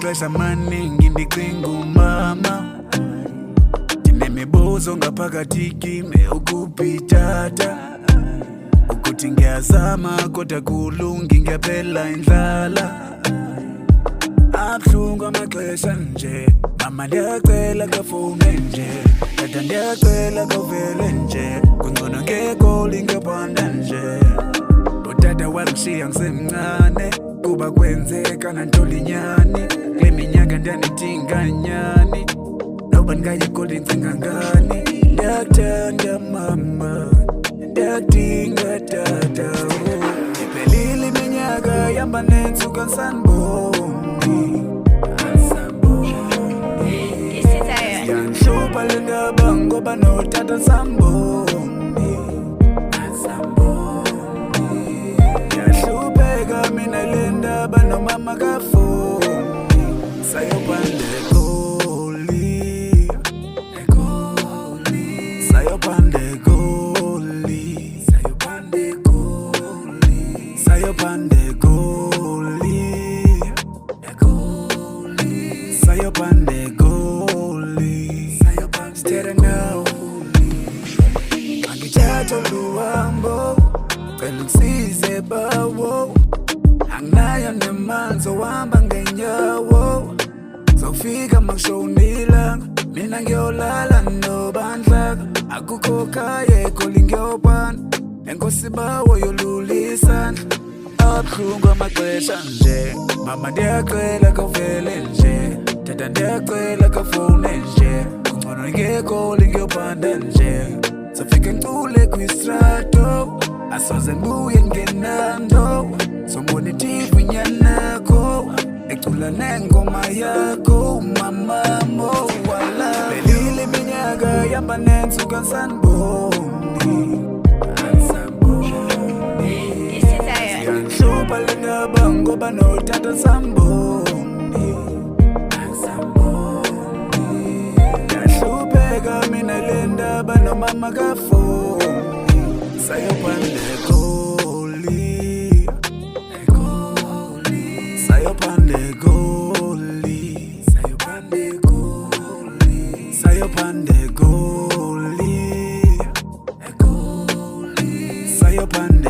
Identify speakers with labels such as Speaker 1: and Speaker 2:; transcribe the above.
Speaker 1: Amaxesha amaningi ndicinga umama, ndinemibuzo ngaphakathi kimi ukuphi tata, ukuthi ngiyazama kodwa kulungi ngiyaphela indlala. Abuhlungu amaxesha nje, mama ndiyacela kafune nje, tata ndiyacela kavele nje, kungcono ngegoli ngiyabanda nje. Utata wangishiya ngisemncane, kuba kwenzeka nantolinyani, kule minyaka ndanidinga nyani, noba ndingayigoli ndicinga ngani. Ndiyakuthanda mama, ndiyakudinga tata, iphelile iminyaka yamba nentsuku saniboni. Yanhlupha le ndaba ngoba notata samboni. Yahlupheka mina le ndaba nomama kafoni. Sayopanda egoli, sayopanda egoli, sayopanda egoli, sayopanda egoli, sayopanda egoli, stay now. Angithatha luhambo, cela ungisize bawo, anginayo nemanzi ohamba ngenyawo. Zofika makushonilanga, mina ngiyolala nobandlaka, akukho khaya egoli ngiyobana, enkosi bawo yolulisana. Abuhlungu amaxesha nje, mama ndiyacela kavele nje, tata ndiyacela kafune nje, kungcono ngegoli ngiyobanda nje. Zofika ngicule kwistrato, asoze ngibuye ngenando, sombona iTV nyanakho, ecula nengoma yakho mamamo wala. Iphelile iminyaka yamba nentsuku saniboni. Yanhlupha le ndaba ngoba notata samboni. Yahlupheka mina le ndaba nomama kafoni. Sayopanda egoli, sayopanda egoli, sayopanda egoli, sayopanda egoli, sayopanda